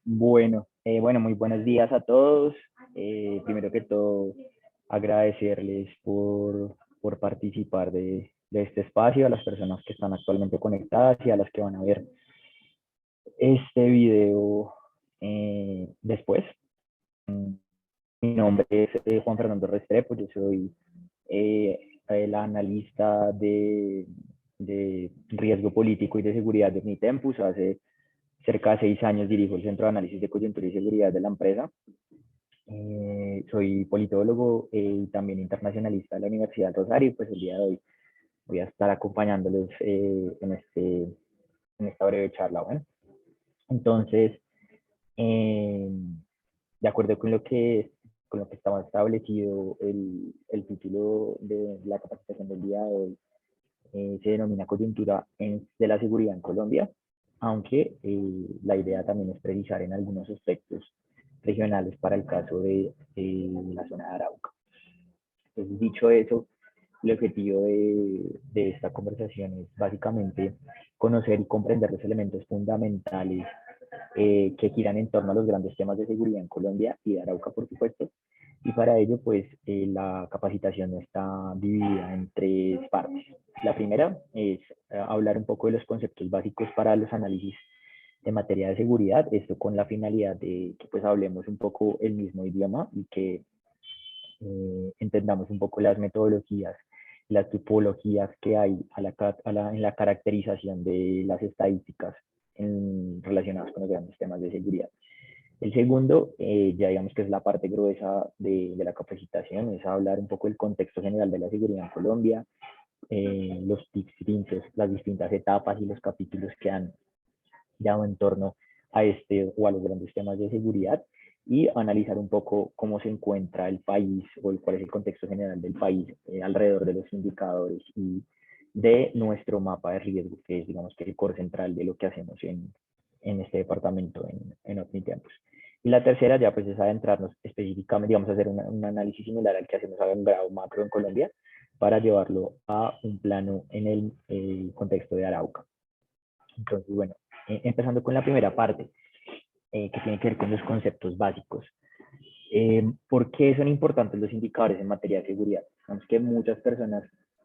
Bueno, muy buenos días a todos. Primero que todo, agradecerles por participar de este espacio, a las personas que están actualmente conectadas y a las que van a ver este video después. Mi nombre es Juan Fernando Restrepo, yo soy el analista de riesgo político y de seguridad de Unitempus. Hace cerca de 6 años dirijo el Centro de Análisis de Coyuntura y Seguridad de la empresa. Soy politólogo y también internacionalista de la Universidad del Rosario, y pues el día de hoy voy a estar acompañándolos en esta breve charla. Bueno, entonces, eh, de acuerdo con lo que estaba establecido, título de la capacitación del día de hoy se denomina Coyuntura de la Seguridad en Colombia, aunque la idea también es precisar en algunos aspectos regionales para el caso de la zona de Arauca. Entonces, dicho eso, el objetivo de esta conversación es básicamente conocer y comprender los elementos fundamentales que giran en torno a los grandes temas de seguridad en Colombia y de Arauca, por supuesto. Y para ello, pues, la capacitación está dividida en tres partes. La primera es hablar un poco de los conceptos básicos para los análisis de materia de seguridad, esto con la finalidad de que pues hablemos un poco el mismo idioma y que entendamos un poco las metodologías, las tipologías que hay en la caracterización de las estadísticas relacionadas con los grandes temas de seguridad. El segundo, ya digamos que es la parte gruesa de la capacitación, es hablar un poco del contexto general de la seguridad en Colombia, las distintas etapas y los capítulos que han dado en torno a este o a los grandes temas de seguridad, y analizar un poco cómo se encuentra el país o cuál es el contexto general del país alrededor de los indicadores y de nuestro mapa de riesgo, que es, digamos, que el core central de lo que hacemos en este departamento en OmniTempus. Y la tercera ya pues es adentrarnos específicamente, digamos, hacer un análisis similar al que hacemos a un grado macro en Colombia para llevarlo a un plano en el contexto de Arauca. Entonces, bueno, empezando con la primera parte, que tiene que ver con los conceptos básicos. ¿Por qué son importantes los indicadores en materia de seguridad? Sabemos que muchas personas,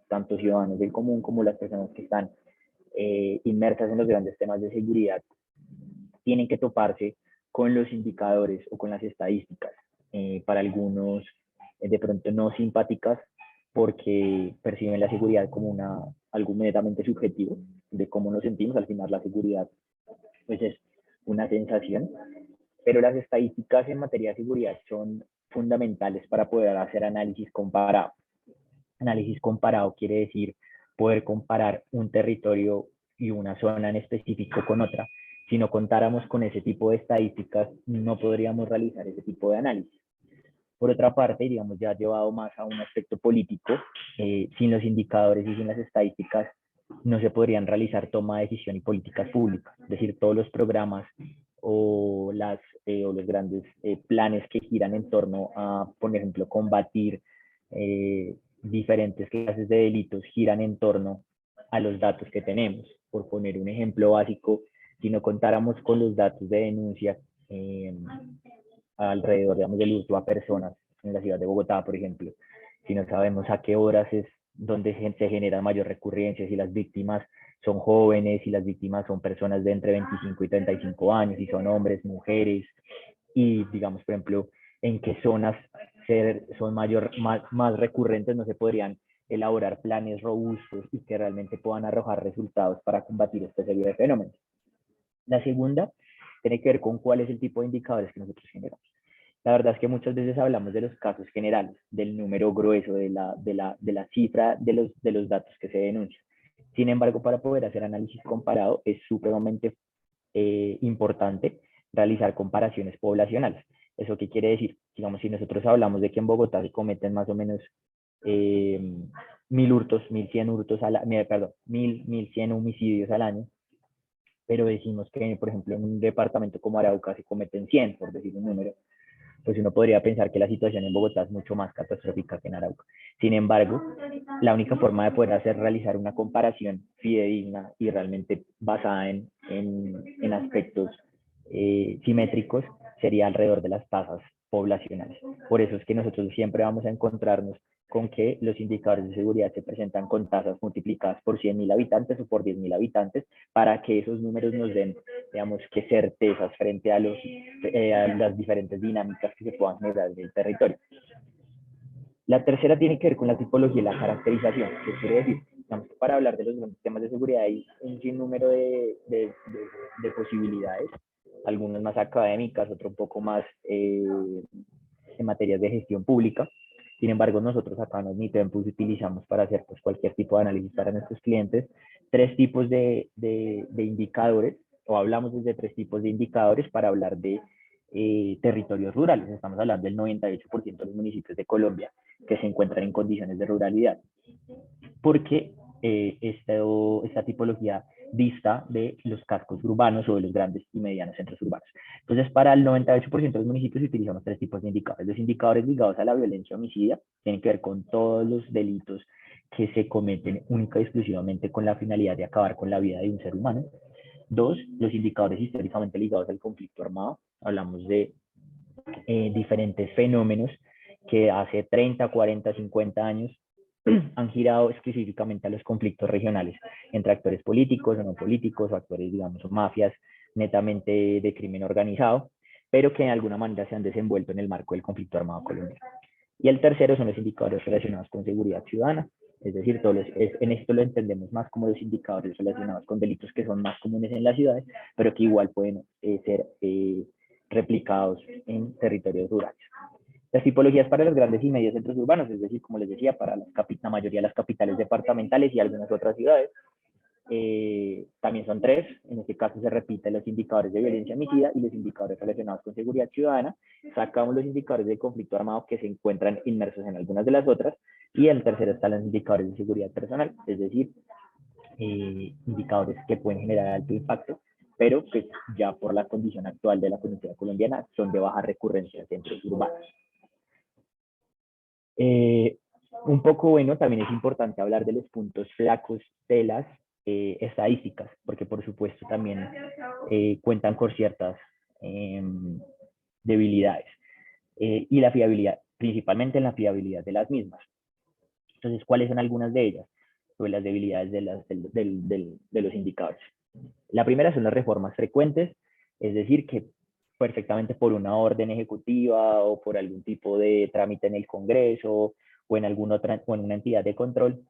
tanto ciudadanos del común como las personas que están inmersas en los grandes temas de seguridad, tienen que toparse con los indicadores o con las estadísticas. Para algunos, de pronto no simpáticas, porque perciben la seguridad como algo netamente subjetivo de cómo nos sentimos. Al final, la seguridad pues es una sensación, pero las estadísticas en materia de seguridad son fundamentales para poder hacer análisis comparado. Análisis comparado quiere decir poder comparar un territorio y una zona en específico con otra. Si no contáramos con ese tipo de estadísticas, no podríamos realizar ese tipo de análisis. Por otra parte, digamos, ya llevado más a un aspecto político, sin los indicadores y sin las estadísticas, no se podrían realizar toma de decisión y políticas públicas. Es decir, todos los programas o los grandes planes que giran en torno a, por ejemplo, combatir diferentes clases de delitos, giran en torno a los datos que tenemos. Por poner un ejemplo básico, si no contáramos con los datos de denuncia alrededor, digamos, del hurto a personas en la ciudad de Bogotá, por ejemplo, si no sabemos a qué horas es donde se genera mayor recurrencia, si las víctimas son jóvenes, si las víctimas son personas de entre 25 y 35 años, si son hombres, mujeres, y digamos, por ejemplo, en qué zonas son más recurrentes, no se podrían elaborar planes robustos y que realmente puedan arrojar resultados para combatir esta serie de fenómenos. La segunda tiene que ver con cuál es el tipo de indicadores que nosotros generamos. La verdad es que muchas veces hablamos de los casos generales, del número grueso, de la cifra de los datos que se denuncian. Sin embargo, para poder hacer análisis comparado es supremamente importante realizar comparaciones poblacionales. ¿Eso qué quiere decir? Digamos, si nosotros hablamos de que en Bogotá se cometen más o menos eh, 1.100 homicidios al año, pero decimos que, por ejemplo, en un departamento como Arauca se cometen 100, por decir un número, pues uno podría pensar que la situación en Bogotá es mucho más catastrófica que en Arauca. Sin embargo, la única forma de poder realizar una comparación fidedigna y realmente basada en aspectos simétricos sería alrededor de las tasas poblacionales. Por eso es que nosotros siempre vamos a encontrarnos con que los indicadores de seguridad se presentan con tasas multiplicadas por 100.000 habitantes o por 10.000 habitantes para que esos números nos den, digamos, que certezas frente a las diferentes dinámicas que se puedan generar en el territorio. La tercera tiene que ver con la tipología y la caracterización. ¿Qué quiere decir? Digamos, para hablar de los temas de seguridad hay un sinnúmero de posibilidades, algunas más académicas, otras un poco más en materias de gestión pública. Sin embargo, nosotros acá en Omnitempus utilizamos para hacer pues, cualquier tipo de análisis para nuestros clientes tres tipos de indicadores, o hablamos desde tres tipos de indicadores para hablar de territorios rurales. Estamos hablando del 98% de los municipios de Colombia que se encuentran en condiciones de ruralidad, porque esta tipología dista de los cascos urbanos o de los grandes y medianos centros urbanos. Entonces, para el 98% de los municipios utilizamos tres tipos de indicadores. Los indicadores ligados a la violencia homicida tienen que ver con todos los delitos que se cometen única y exclusivamente con la finalidad de acabar con la vida de un ser humano. Dos, los indicadores históricamente ligados al conflicto armado. Hablamos de diferentes fenómenos que hace 30, 40, 50 años han girado específicamente a los conflictos regionales entre actores políticos o no políticos, o actores, digamos, o mafias netamente de crimen organizado, pero que de alguna manera se han desenvuelto en el marco del conflicto armado colombiano. Y el tercero son los indicadores relacionados con seguridad ciudadana, es decir, en esto lo entendemos más como los indicadores relacionados con delitos que son más comunes en las ciudades, pero que igual pueden ser replicados en territorios rurales. Las tipologías para los grandes y medios centros urbanos, es decir, como les decía, para la mayoría de las capitales departamentales y algunas otras ciudades, también son tres. En este caso se repiten los indicadores de violencia homicida y los indicadores relacionados con seguridad ciudadana. Sacamos los indicadores de conflicto armado que se encuentran inmersos en algunas de las otras, y el tercero están los indicadores de seguridad personal, es decir, indicadores que pueden generar alto impacto, pero que ya por la condición actual de la comunidad colombiana son de baja recurrencia en centros urbanos. Un poco bueno, también es importante hablar de los puntos flacos de las estadísticas, porque por supuesto también cuentan con ciertas debilidades, y la fiabilidad, principalmente en la fiabilidad de las mismas. Entonces, ¿cuáles son algunas de ellas? Sobre las debilidades de los indicadores. La primera son las reformas frecuentes, es decir, que perfectamente por una orden ejecutiva o por algún tipo de trámite en el Congreso o en alguna otra, o en una entidad de control,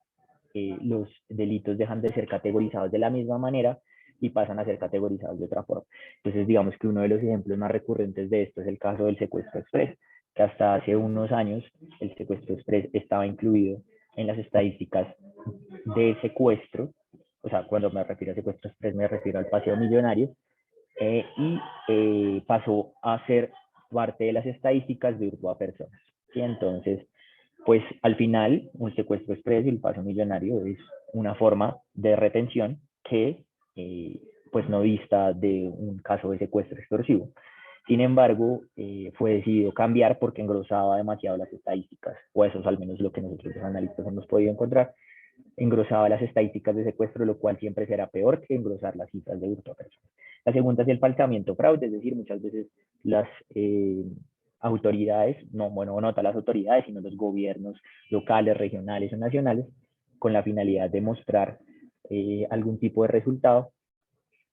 los delitos dejan de ser categorizados de la misma manera y pasan a ser categorizados de otra forma. Entonces, digamos que uno de los ejemplos más recurrentes de esto es el caso del secuestro express, que hasta hace unos años el secuestro express estaba incluido en las estadísticas de secuestro. O sea, cuando me refiero a secuestro express me refiero al paseo millonario, y pasó a ser parte de las estadísticas de hurto a personas. ¿Sí? Entonces, pues al final, un secuestro express y el paseo millonario es una forma de retención que pues no dista de un caso de secuestro extorsivo. Sin embargo, fue decidido cambiar porque engrosaba demasiado las estadísticas, o eso es al menos lo que nosotros los analistas hemos podido encontrar. Engrosaba las estadísticas de secuestro, lo cual siempre será peor que engrosar las cifras de hurto a personas. La segunda es el falsamiento fraude, es decir, muchas veces las autoridades, no las autoridades, sino los gobiernos locales, regionales o nacionales, con la finalidad de mostrar algún tipo de resultado,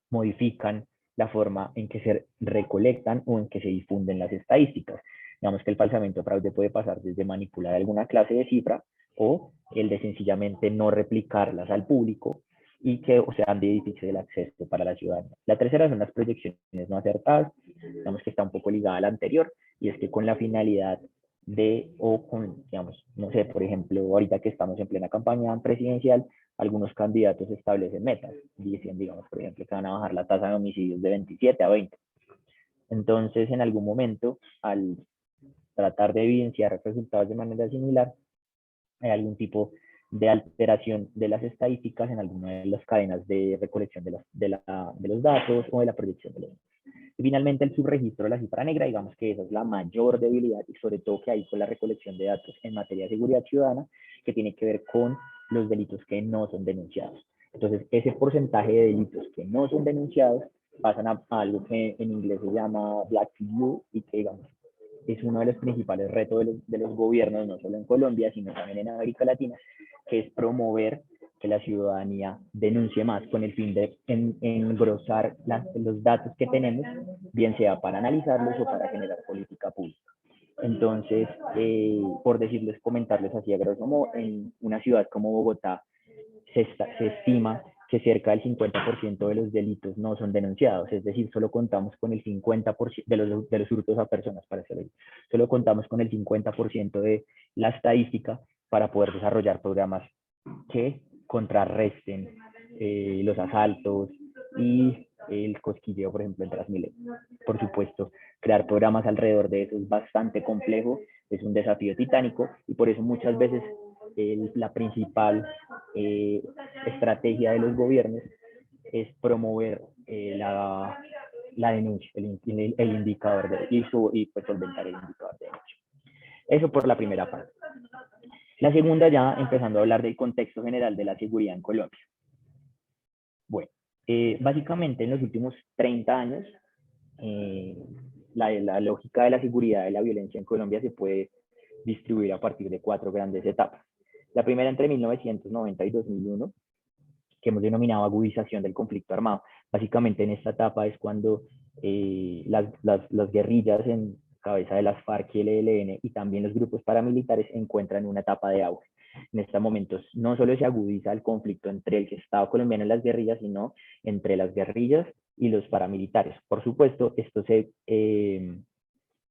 modifican la forma en que se recolectan o en que se difunden las estadísticas. Digamos que el falsamiento fraude puede pasar desde manipular alguna clase de cifra o el de sencillamente no replicarlas al público y que sean de difícil acceso para la ciudadanía. La tercera son las proyecciones no acertadas, digamos que está un poco ligada a la anterior, y es que con la finalidad de, o con, digamos, no sé, por ejemplo, ahorita que estamos en plena campaña presidencial, algunos candidatos establecen metas, dicen, digamos, por ejemplo, que van a bajar la tasa de homicidios de 27 a 20. Entonces, en algún momento, al tratar de evidenciar resultados de manera similar, hay algún tipo de alteración de las estadísticas en alguna de las cadenas de recolección de los datos o de la proyección de los datos. Y finalmente, el subregistro de la cifra negra, digamos que esa es la mayor debilidad, y sobre todo que hay con la recolección de datos en materia de seguridad ciudadana, que tiene que ver con los delitos que no son denunciados. Entonces, ese porcentaje de delitos que no son denunciados pasan a algo que en inglés se llama Black View y que, digamos, es uno de los principales retos de los gobiernos, no solo en Colombia, sino también en América Latina, que es promover que la ciudadanía denuncie más con el fin de engrosar los datos que tenemos, bien sea para analizarlos o para generar política pública. Entonces, por decirles, comentarles así a grosso modo, en una ciudad como Bogotá se estima que cerca del 50% de los delitos no son denunciados, es decir, solo contamos con el 50% de los hurtos a personas, para hacerlo. Solo contamos con el 50% de la estadística para poder desarrollar programas que contrarresten los asaltos y el cosquilleo, por ejemplo, en Transmilenio. Por supuesto, crear programas alrededor de eso es bastante complejo, es un desafío titánico y por eso muchas veces la principal estrategia de los gobiernos es promover la denuncia, el indicador y pues solventar el indicador de denuncia. Eso por la primera parte. La segunda, ya empezando a hablar del contexto general de la seguridad en Colombia. Bueno, básicamente en los últimos 30 años, la lógica de la seguridad de la violencia en Colombia se puede distribuir a partir de 4 grandes etapas. La primera entre 1990 y 2001, que hemos denominado agudización del conflicto armado. Básicamente en esta etapa es cuando las guerrillas en cabeza de las FARC y el ELN y también los grupos paramilitares se encuentran en una etapa de auge. En estos momentos no solo se agudiza el conflicto entre el Estado colombiano y las guerrillas, sino entre las guerrillas y los paramilitares. Por supuesto, esto se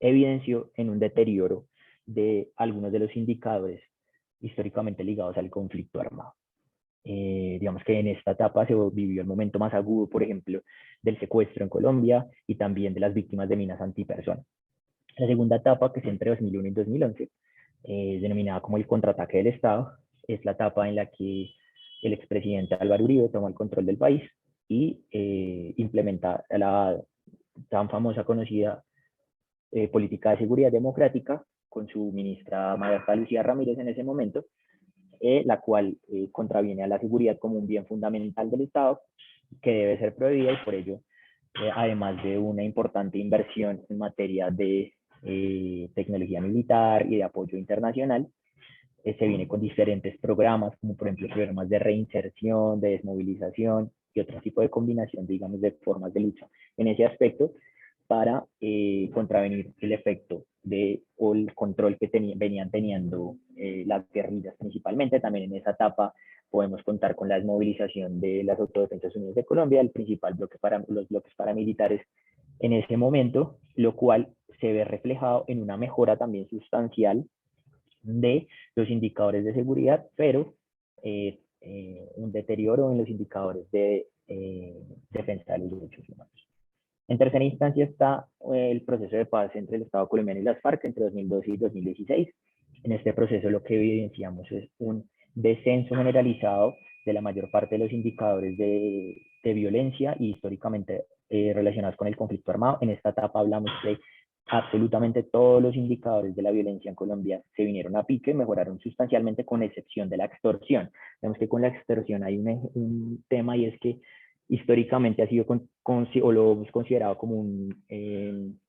evidenció en un deterioro de algunos de los indicadores históricamente ligados al conflicto armado. Digamos que en esta etapa se vivió el momento más agudo, por ejemplo, del secuestro en Colombia y también de las víctimas de minas antipersona. La segunda etapa, que es entre 2001 y 2011, denominada como el contraataque del Estado, es la etapa en la que el expresidente Álvaro Uribe tomó el control del país y implementa la tan famosa, conocida política de seguridad democrática con su ministra Marta Lucía Ramírez en ese momento, la cual contraviene a la seguridad como un bien fundamental del Estado que debe ser prohibida y por ello, además de una importante inversión en materia de tecnología militar y de apoyo internacional, se viene con diferentes programas, como por ejemplo programas de reinserción, de desmovilización y otro tipo de combinación, digamos, de formas de lucha en ese aspecto para contravenir el efecto o el control que venían teniendo las guerrillas principalmente. También en esa etapa podemos contar con la desmovilización de las Autodefensas Unidas de Colombia, el principal bloque para los bloques paramilitares en ese momento, lo cual se ve reflejado en una mejora también sustancial de los indicadores de seguridad, pero un deterioro en los indicadores de defensa de los derechos humanos. En tercera instancia está el proceso de paz entre el Estado colombiano y las FARC entre 2012 y 2016. En este proceso lo que evidenciamos es un descenso generalizado de la mayor parte de los indicadores de violencia y históricamente relacionados con el conflicto armado. En esta etapa hablamos de absolutamente todos los indicadores de la violencia en Colombia se vinieron a pique y mejoraron sustancialmente con excepción de la extorsión. Vemos que con la extorsión hay un tema y es que históricamente ha sido o lo hemos considerado como un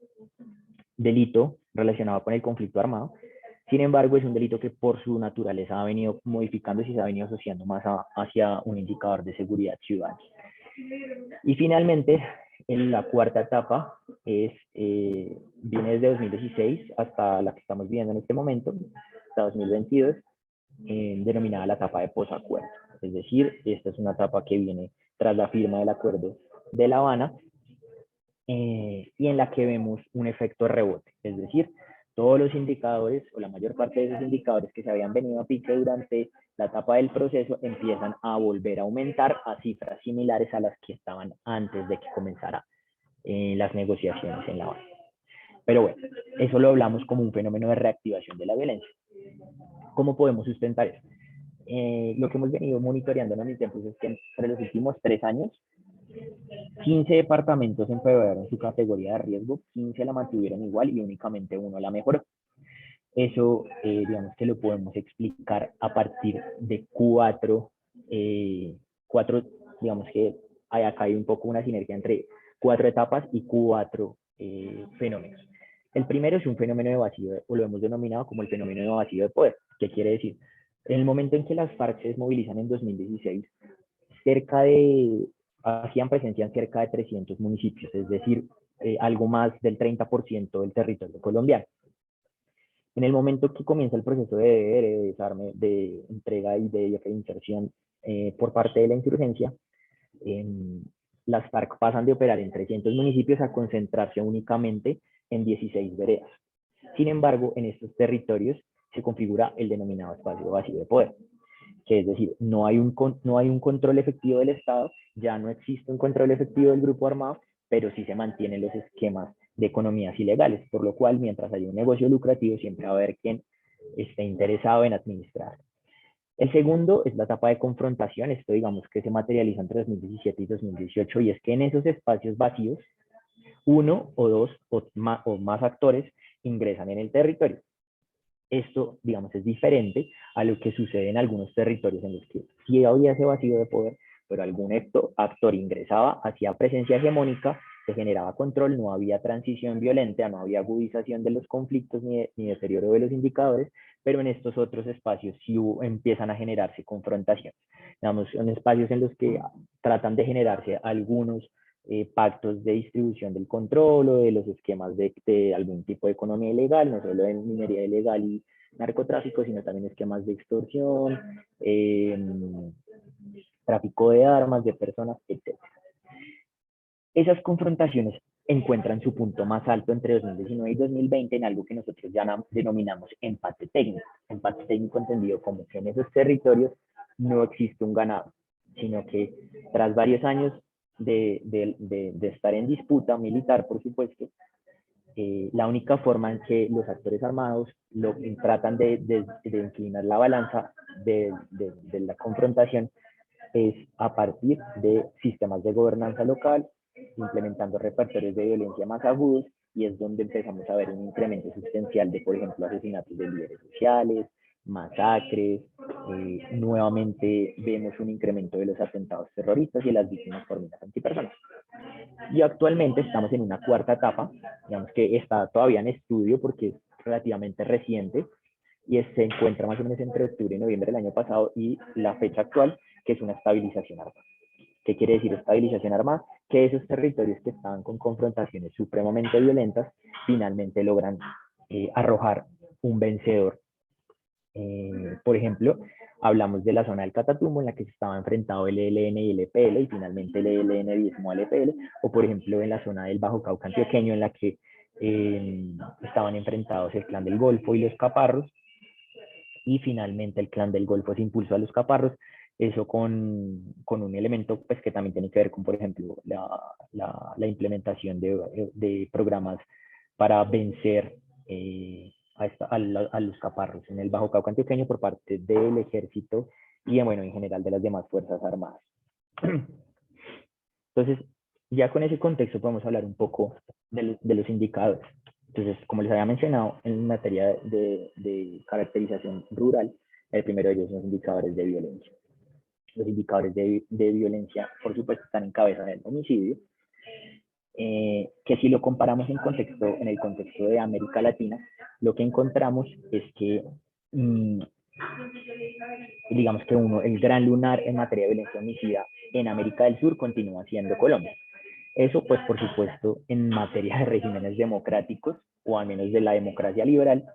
delito relacionado con el conflicto armado. Sin embargo, es un delito que por su naturaleza ha venido modificándose y se ha venido asociando más hacia un indicador de seguridad ciudadana. Y finalmente, en la cuarta etapa viene desde 2016 hasta la que estamos viviendo en este momento, hasta 2022, denominada la etapa de posacuerdo. Es decir, esta es una etapa que viene tras la firma del acuerdo de La Habana y en la que vemos un efecto rebote. Es decir, todos los indicadores o la mayor parte de esos indicadores que se habían venido a pique durante la etapa del proceso empiezan a volver a aumentar a cifras similares a las que estaban antes de que comenzara las negociaciones en La Habana. Pero bueno, eso lo hablamos como un fenómeno de reactivación de la violencia. ¿Cómo podemos sustentar eso? Lo que hemos venido monitoreando en mis tiempos es que entre los últimos 3 años, 15 departamentos empeoraron su categoría de riesgo, 15 la mantuvieron igual y únicamente uno la mejoró. Eso, digamos que lo podemos explicar a partir de cuatro, digamos que acá hay un poco una sinergia entre 4 etapas y 4 fenómenos. El primero es un fenómeno de vacío, o lo hemos denominado como el fenómeno de vacío de poder. ¿Qué quiere decir? En el momento en que las FARC se desmovilizan en 2016, hacían presencia en cerca de 300 municipios, es decir, algo más del 30% del territorio colombiano. En el momento que comienza el proceso de desarme, de entrega y de inserción por parte de la insurgencia, las FARC pasan de operar en 300 municipios a concentrarse únicamente en 16 veredas. Sin embargo, en estos territorios se configura el denominado espacio vacío de poder, que es decir, no hay un control efectivo del Estado, ya no existe un control efectivo del grupo armado, pero sí se mantienen los esquemas de economías ilegales, por lo cual mientras haya un negocio lucrativo siempre va a haber quien esté interesado en administrar. El segundo es la etapa de confrontación, esto digamos que se materializa entre 2017 y 2018, y es que en esos espacios vacíos, uno o dos o más actores ingresan en el territorio. Esto, digamos, es diferente a lo que sucede en algunos territorios en los que sí había ese vacío de poder, pero algún actor ingresaba, hacía presencia hegemónica, se generaba control, no había transición violenta, no había agudización de los conflictos ni deterioro de los indicadores, pero en estos otros espacios sí empiezan a generarse confrontaciones. Digamos, son espacios en los que tratan de generarse algunos pactos de distribución del control o de los esquemas de algún tipo de economía ilegal, no solo en minería ilegal y narcotráfico, sino también esquemas de extorsión, tráfico de armas, de personas, etc. Esas confrontaciones encuentran su punto más alto entre 2019 y 2020 en algo que nosotros ya denominamos empate técnico. Empate técnico entendido como que en esos territorios no existe un ganado, sino que tras varios años de estar en disputa militar, por supuesto, la única forma en que los actores armados tratan de inclinar la balanza de la confrontación es a partir de sistemas de gobernanza local, implementando repertorios de violencia más agudos, y es donde empezamos a ver un incremento sustancial de, por ejemplo, asesinatos de líderes sociales, masacres, nuevamente vemos un incremento de los atentados terroristas y de las víctimas por minas antipersonas. Y actualmente estamos en una cuarta etapa, digamos que está todavía en estudio porque es relativamente reciente, y se encuentra más o menos entre octubre y noviembre del año pasado y la fecha actual, que es una estabilización armada. ¿Qué quiere decir estabilización armada? Que esos territorios que estaban con confrontaciones supremamente violentas finalmente logran arrojar un vencedor. Por ejemplo, hablamos de la zona del Catatumbo, en la que se estaba enfrentado el ELN y el EPL, y finalmente el ELN diezmó al EPL, o por ejemplo en la zona del Bajo Cauca antioqueño, en la que estaban enfrentados el Clan del Golfo y los Caparros, y finalmente el Clan del Golfo se impulsó a los Caparros, eso con un elemento pues, que también tiene que ver con, por ejemplo, la implementación de programas para vencer a los caparros en el Bajo Cauca antioqueño por parte del ejército y, bueno, en general de las demás fuerzas armadas. Entonces, ya con ese contexto podemos hablar un poco de los indicadores. Entonces, como les había mencionado, en materia de caracterización rural, el primero de ellos son los indicadores de violencia. Los indicadores de violencia, por supuesto, están en cabeza del homicidio, que si lo comparamos en el contexto de América Latina, lo que encontramos es que, digamos que el gran lunar en materia de violencia homicida en América del Sur continúa siendo Colombia. Eso, pues, por supuesto, en materia de regímenes democráticos, o al menos de la democracia liberal,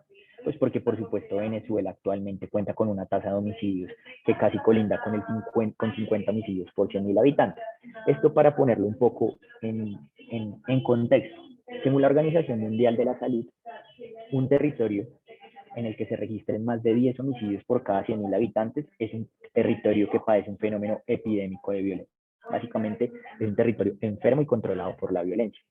pues porque, por supuesto, Venezuela actualmente cuenta con una tasa de homicidios que casi colinda con 50 homicidios por 100.000 habitantes. Esto para ponerlo un poco en contexto. Según la Organización Mundial de la Salud, un territorio en el que se registren más de 10 homicidios por cada 100.000 habitantes es un territorio que padece un fenómeno epidémico de violencia. Básicamente es un territorio enfermo y controlado por la violencia.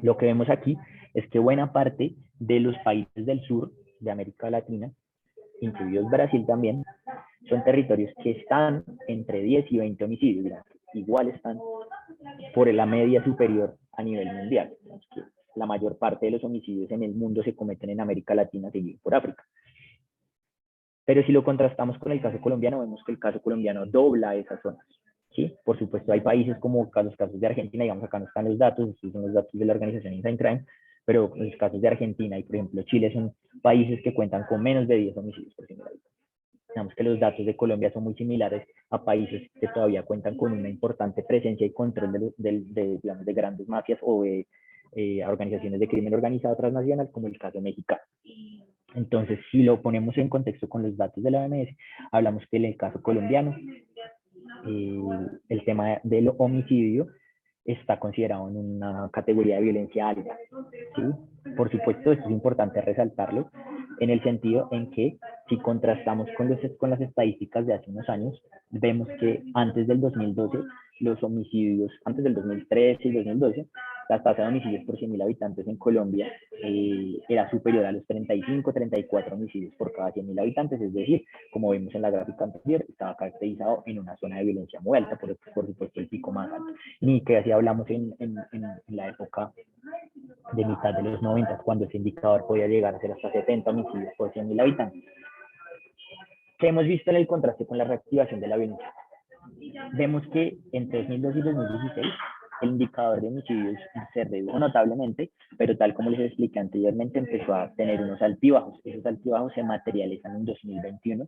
Lo que vemos aquí es que buena parte de los países del sur de América Latina, incluidos Brasil también, son territorios que están entre 10 y 20 homicidios, digamos, igual están por la media superior a nivel mundial. La mayor parte de los homicidios en el mundo se cometen en América Latina, seguido por África. Pero si lo contrastamos con el caso colombiano, vemos que el caso colombiano dobla esas zonas. ¿sí? Por supuesto, hay países como los casos de Argentina, digamos, acá no están los datos, estos son los datos de la organización Inside Crime, pero los casos de Argentina y, por ejemplo, Chile son países que cuentan con menos de 10 homicidios por 100.000 habitantes. Digamos que los datos de Colombia son muy similares a países que todavía cuentan con una importante presencia y control digamos, de grandes mafias o de organizaciones de crimen organizado transnacional, como el caso mexicano. Entonces, si lo ponemos en contexto con los datos de la OMS, hablamos que en el caso colombiano, el tema del homicidio está considerado en una categoría de violencia alta. ¿Sí? Por supuesto, esto es importante resaltarlo en el sentido en que si contrastamos con las estadísticas de hace unos años, vemos que antes del 2012, los homicidios, antes del 2013 y 2012, la tasa de homicidios por 100.000 habitantes en Colombia era superior a los 35, 34 homicidios por cada 100.000 habitantes, es decir, como vimos en la gráfica anterior, estaba caracterizado en una zona de violencia muy alta, por supuesto el pico más alto. Ni que así hablamos en la época de mitad de los 90, cuando ese indicador podía llegar a ser hasta 70 homicidios por 100.000 habitantes. ¿Qué hemos visto en el contraste con la reactivación de la violencia? Vemos que entre 2002 y 2016 el indicador de homicidios se redujo notablemente, pero tal como les expliqué anteriormente, empezó a tener unos altibajos. Esos altibajos se materializan en 2021,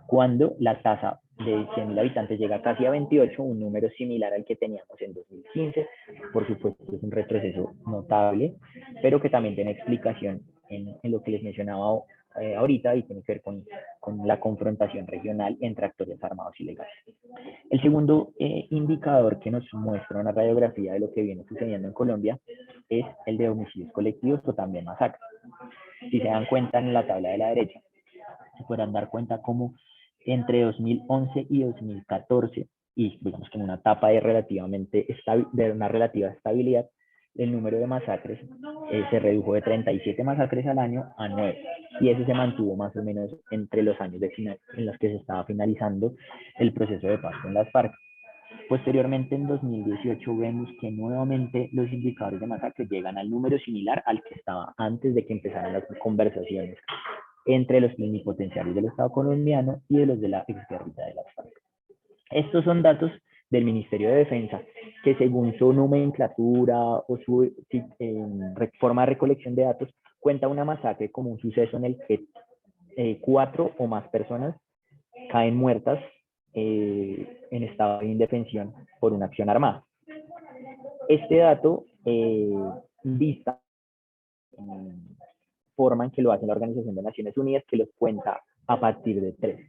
cuando la tasa de 100.000 habitantes llega casi a 28, un número similar al que teníamos en 2015. Por supuesto, es un retroceso notable, pero que también tiene explicación en lo que les mencionaba ahorita y tiene que ver con la confrontación regional entre actores armados y legales. El segundo indicador que nos muestra una radiografía de lo que viene sucediendo en Colombia es el de homicidios colectivos o también masacres. Si se dan cuenta en la tabla de la derecha, se podrán dar cuenta cómo entre 2011 y 2014, y digamos que en una etapa de una relativa estabilidad, el número de masacres se redujo de 37 masacres al año a 9, y eso se mantuvo más o menos entre los años en los que se estaba finalizando el proceso de paz con las FARC. Posteriormente, en 2018, vemos que nuevamente los indicadores de masacres llegan al número similar al que estaba antes de que empezaran las conversaciones entre los plenipotenciarios del Estado colombiano y de los de la exguerrilla de las FARC. Estos son datos del Ministerio de Defensa, que según su nomenclatura o su forma de recolección de datos, cuenta una masacre como un suceso en el que 4 o más personas caen muertas en estado de indefensión por una acción armada. Este dato vista forma en que lo hace la Organización de Naciones Unidas, que los cuenta a partir de 3.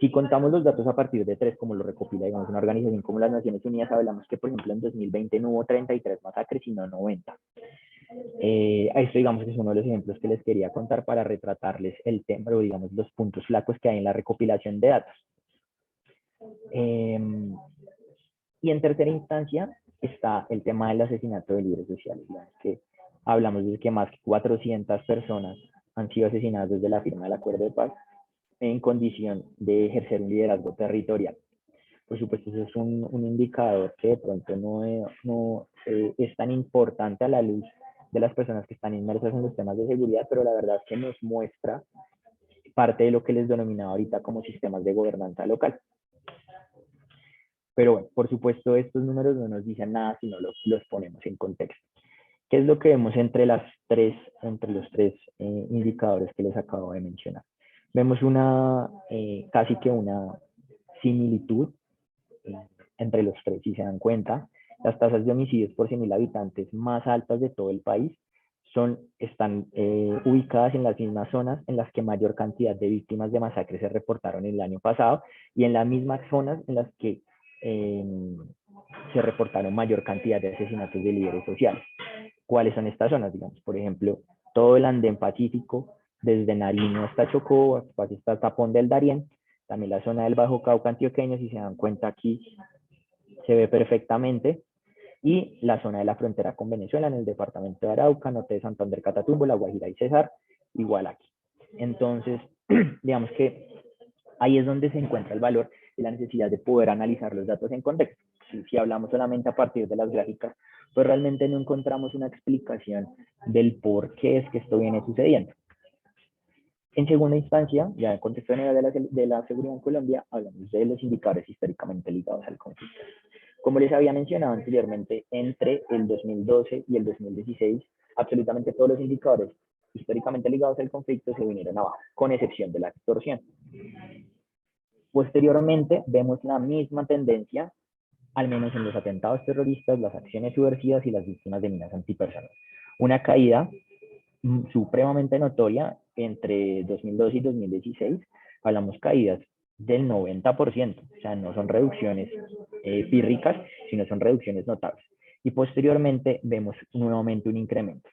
Si contamos los datos a partir de 3, como lo recopila, digamos, una organización como las Naciones Unidas, hablamos que, por ejemplo, en 2020 no hubo 33 masacres, sino 90. Esto, digamos, que es uno de los ejemplos que les quería contar para retratarles el tema, o digamos, los puntos flacos que hay en la recopilación de datos. Y en tercera instancia está el tema del asesinato de líderes sociales. Digamos que hablamos de que más de 400 personas han sido asesinadas desde la firma del acuerdo de paz en condición de ejercer un liderazgo territorial. Por supuesto, eso es un indicador que de pronto no es tan importante a la luz de las personas que están inmersas en los temas de seguridad, pero la verdad es que nos muestra parte de lo que les denominaba ahorita como sistemas de gobernanza local. Pero bueno, por supuesto, estos números no nos dicen nada si no los ponemos en contexto. ¿Qué es lo que vemos entre los tres indicadores que les acabo de mencionar? Vemos casi que una similitud entre los tres. Si se dan cuenta, las tasas de homicidios por 100.000 habitantes más altas de todo el país están ubicadas en las mismas zonas en las que mayor cantidad de víctimas de masacres se reportaron el año pasado y en las mismas zonas en las que se reportaron mayor cantidad de asesinatos de líderes sociales. ¿Cuáles son estas zonas? Digamos, por ejemplo, todo el andén pacífico, desde Nariño hasta Chocó, hasta Tapón del Darién, también la zona del Bajo Cauca antioqueño, si se dan cuenta aquí se ve perfectamente, y la zona de la frontera con Venezuela en el departamento de Arauca, norte de Santander, Catatumbo, La Guajira y Cesar, igual aquí. Entonces, digamos que ahí es donde se encuentra el valor y la necesidad de poder analizar los datos en contexto. Si hablamos solamente a partir de las gráficas, pues realmente no encontramos una explicación del por qué es que esto viene sucediendo. En segunda instancia, ya en contexto general de la seguridad en Colombia, hablamos de los indicadores históricamente ligados al conflicto. Como les había mencionado anteriormente, entre el 2012 y el 2016, absolutamente todos los indicadores históricamente ligados al conflicto se vinieron abajo, con excepción de la extorsión. Posteriormente, vemos la misma tendencia, al menos en los atentados terroristas, las acciones subversivas y las víctimas de minas antipersonal. Una caída supremamente notoria entre 2002 y 2016, hablamos caídas del 90%, o sea, no son reducciones pírricas, sino son reducciones notables. Y posteriormente vemos nuevamente un incremento.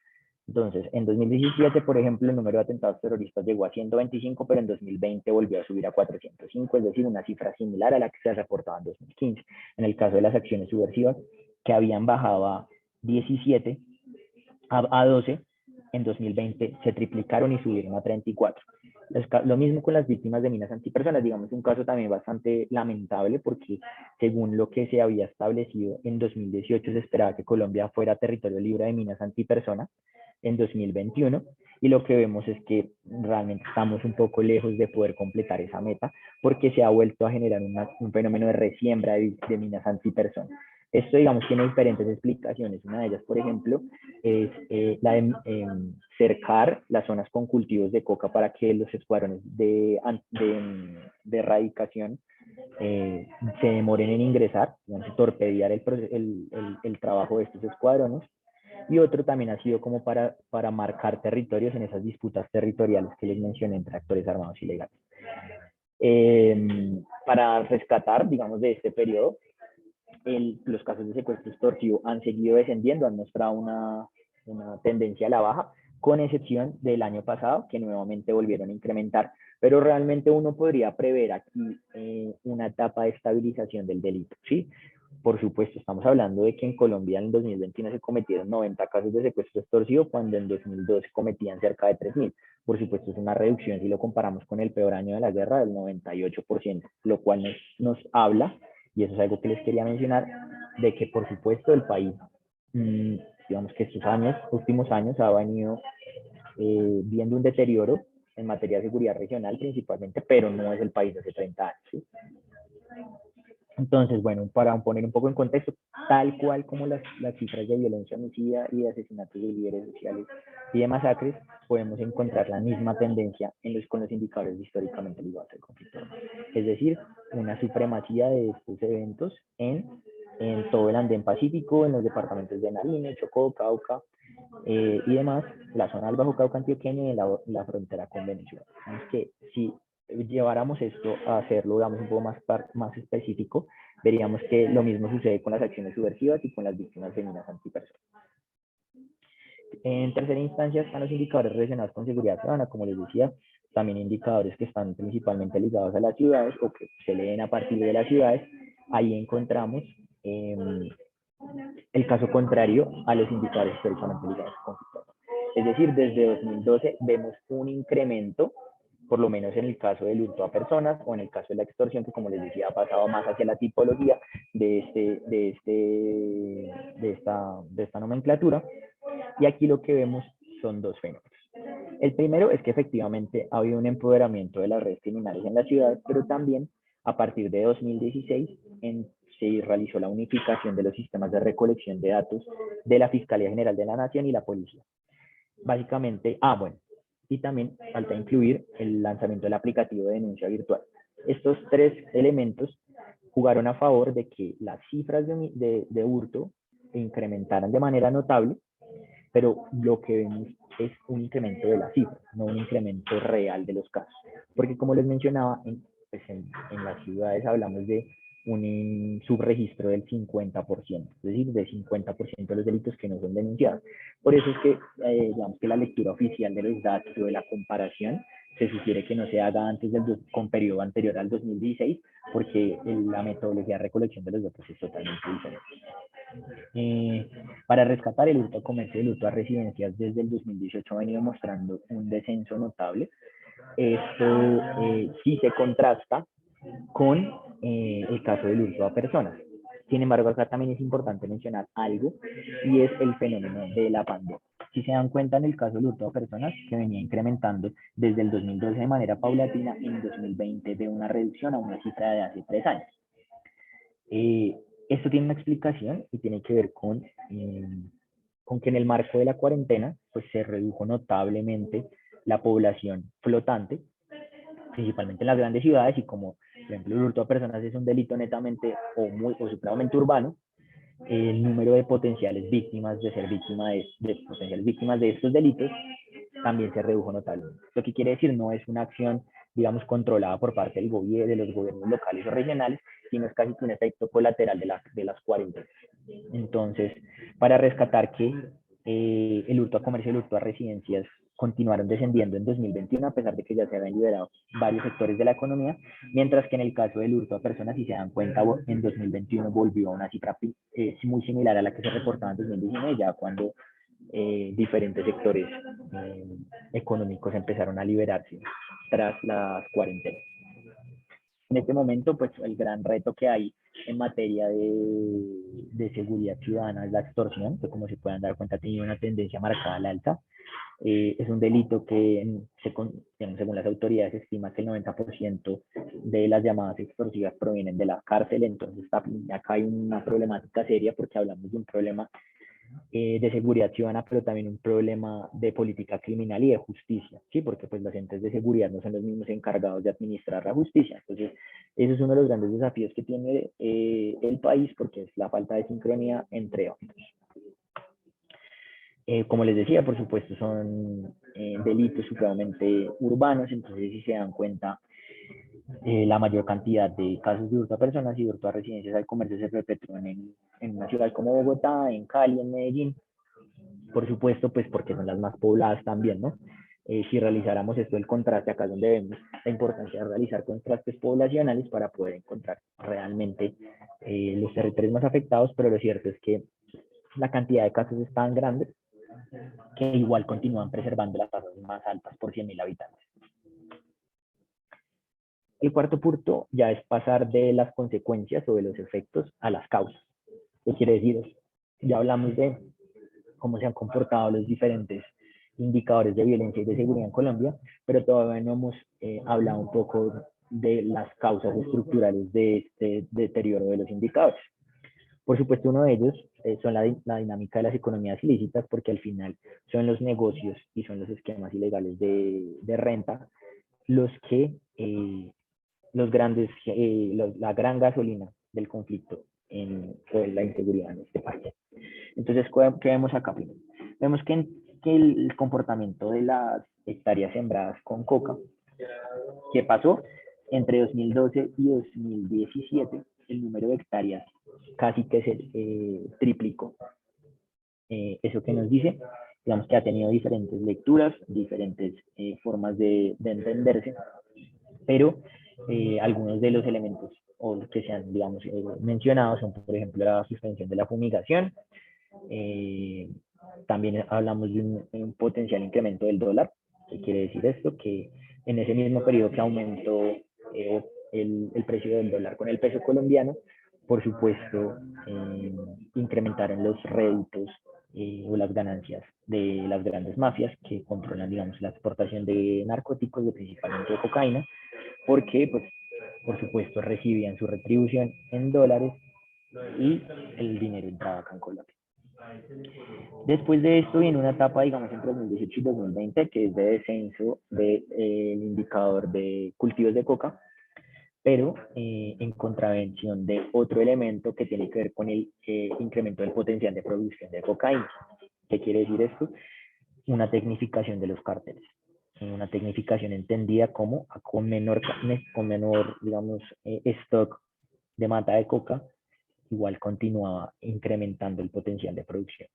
Entonces, en 2017, por ejemplo, el número de atentados terroristas llegó a 125, pero en 2020 volvió a subir a 405, es decir, una cifra similar a la que se reportaba en 2015. En el caso de las acciones subversivas, que habían bajado a 17, a 12, en 2020 se triplicaron y subieron a 34. Lo mismo con las víctimas de minas antipersonas, digamos, un caso también bastante lamentable porque según lo que se había establecido en 2018 se esperaba que Colombia fuera territorio libre de minas antipersonas en 2021 y lo que vemos es que realmente estamos un poco lejos de poder completar esa meta porque se ha vuelto a generar un fenómeno de resiembra de minas antipersonas. Esto, digamos, tiene diferentes explicaciones. Una de ellas, por ejemplo, es la de cercar las zonas con cultivos de coca para que los escuadrones de erradicación se demoren en ingresar, digamos, torpedear el trabajo de estos escuadrones. Y otro también ha sido como para marcar territorios en esas disputas territoriales que les mencioné entre actores armados y legales. Para rescatar, digamos, de este periodo, los casos de secuestro extorsivo han seguido descendiendo, han mostrado una tendencia a la baja, con excepción del año pasado, que nuevamente volvieron a incrementar. Pero realmente uno podría prever aquí una etapa de estabilización del delito, ¿sí? Por supuesto, estamos hablando de que en Colombia en el 2021 se cometieron 90 casos de secuestro extorsivo, cuando en 2012 cometían cerca de 3.000. Por supuesto, es una reducción si lo comparamos con el peor año de la guerra del 98%, lo cual nos habla, y eso es algo que les quería mencionar, de que por supuesto el país, digamos que estos últimos años ha venido viendo un deterioro en materia de seguridad regional principalmente, pero no es el país de hace 30 años, ¿sí? Entonces, bueno, para poner un poco en contexto, tal cual como las cifras de violencia homicida y de asesinatos de líderes sociales y de masacres, podemos encontrar la misma tendencia con los indicadores históricamente ligados al conflicto armado. Es decir, una supremacía de estos eventos en todo el andén pacífico, en los departamentos de Nariño, Chocó, Cauca y demás, la zona del Bajo Cauca antioqueño y la frontera con Venezuela. Es que si lleváramos esto a hacerlo, digamos, un poco más específico, veríamos que lo mismo sucede con las acciones subversivas y con las víctimas de minas antipersonas. En tercera instancia están los indicadores relacionados con seguridad ciudadana, como les decía, también indicadores que están principalmente ligados a las ciudades o que se leen a partir de las ciudades. Ahí encontramos el caso contrario a los indicadores históricamente ligados al conflicto. Es decir, desde 2012 vemos un incremento, por lo menos en el caso del hurto a personas o en el caso de la extorsión, que como les decía ha pasado más hacia la tipología de esta nomenclatura. Y aquí lo que vemos son dos fenómenos. El primero es que efectivamente ha habido un empoderamiento de las redes criminales en la ciudad, pero también a partir de 2016 se realizó la unificación de los sistemas de recolección de datos de la Fiscalía General de la Nación y la Policía. Básicamente, y también falta incluir el lanzamiento del aplicativo de denuncia virtual. Estos tres elementos jugaron a favor de que las cifras de hurto incrementaran de manera notable, pero lo que vemos es un incremento de la cifra, no un incremento real de los casos. Porque como les mencionaba, en las ciudades hablamos de un subregistro del 50%, es decir, del 50% de los delitos que no son denunciados. Por eso es que, digamos que la lectura oficial de los datos o de la comparación se sugiere que no se haga con periodo anterior al 2016, porque la metodología de recolección de los datos es totalmente diferente. Para rescatar el hurto a comercio y el hurto a residencias desde el 2018 ha venido mostrando un descenso notable. Esto sí se contrasta con el caso del hurto a personas. Sin embargo, acá también es importante mencionar algo y es el fenómeno de la pandemia. Si se dan cuenta, en el caso del hurto a personas, que venía incrementando desde el 2012 de manera paulatina, en 2020 de una reducción a una cifra de hace 3 años. Esto tiene una explicación y tiene que ver con que en el marco de la cuarentena pues se redujo notablemente la población flotante, principalmente en las grandes ciudades, y como por ejemplo el hurto a personas es un delito netamente o supremamente urbano, el número de potenciales víctimas de ser potenciales víctimas de estos delitos también se redujo notablemente. Lo que quiere decir, no es una acción, digamos, controlada por parte del gobierno, de los gobiernos locales o regionales, sino es casi que un efecto colateral de las cuarentenas. Entonces, para rescatar que el hurto a comercio y el hurto a residencias continuaron descendiendo en 2021, a pesar de que ya se habían liberado varios sectores de la economía, mientras que en el caso del hurto a personas, si se dan cuenta, en 2021 volvió a una cifra muy similar a la que se reportaba en 2019, ya cuando diferentes sectores económicos empezaron a liberarse tras las cuarentenas. En este momento, pues el gran reto que hay en materia de seguridad ciudadana es la extorsión, que como se pueden dar cuenta ha tenido una tendencia marcada al alza. Es un delito que, según las autoridades, se estima que el 90% de las llamadas extorsivas provienen de la cárcel. Entonces acá hay una problemática seria, porque hablamos de un problema de seguridad ciudadana, pero también un problema de política criminal y de justicia, ¿sí? Porque pues los entes de seguridad no son los mismos encargados de administrar la justicia. Entonces, ese es uno de los grandes desafíos que tiene el país, porque es la falta de sincronía entre otros. Como les decía, por supuesto, son delitos supremamente urbanos. Entonces, si se dan cuenta, la mayor cantidad de casos de hurto a personas y de hurto a residencias al comercio se perpetúan en una ciudad como Bogotá, en Cali, en Medellín. Por supuesto, pues porque son las más pobladas también, ¿no? Si realizáramos esto, el contraste, acá es donde vemos la importancia de realizar contrastes poblacionales para poder encontrar realmente los territorios más afectados, pero lo cierto es que la cantidad de casos es tan grande que igual continúan preservando las tasas más altas por 100.000 habitantes. El cuarto punto ya es pasar de las consecuencias o de los efectos a las causas. ¿Qué quiere decir eso? Ya hablamos de cómo se han comportado los diferentes indicadores de violencia y de seguridad en Colombia, pero todavía no hemos hablado un poco de las causas estructurales de este deterioro de los indicadores. Por supuesto, uno de ellos son la dinámica de las economías ilícitas, porque al final son los negocios y son los esquemas ilegales de renta los que la gran gasolina del conflicto fue la inseguridad en este país. Entonces, ¿qué vemos acá? Vemos que el comportamiento de las hectáreas sembradas con coca, que pasó entre 2012 y 2017, el número de hectáreas casi que se triplicó. Eso que nos dice, digamos que ha tenido diferentes lecturas, diferentes formas de entenderse, pero algunos de los elementos o que se han, digamos, mencionado son, por ejemplo, la suspensión de la fumigación. También hablamos de un potencial incremento del dólar. ¿Qué quiere decir esto? Que en ese mismo periodo que aumentó el precio del dólar con el peso colombiano, por supuesto, incrementaron los réditos o las ganancias de las grandes mafias que controlan, digamos, la exportación de narcóticos, principalmente de cocaína, porque, pues, por supuesto, recibían su retribución en dólares y el dinero entraba acá en Colombia. Después de esto viene una etapa, digamos, entre 2018 y 2020, que es de descenso del indicador de cultivos de coca, pero en contravención de otro elemento que tiene que ver con el incremento del potencial de producción de cocaína. ¿Qué quiere decir esto? Una tecnificación de los cárteles. Una tecnificación entendida como con menor digamos, stock de mata de coca, igual continuaba incrementando el potencial de producción.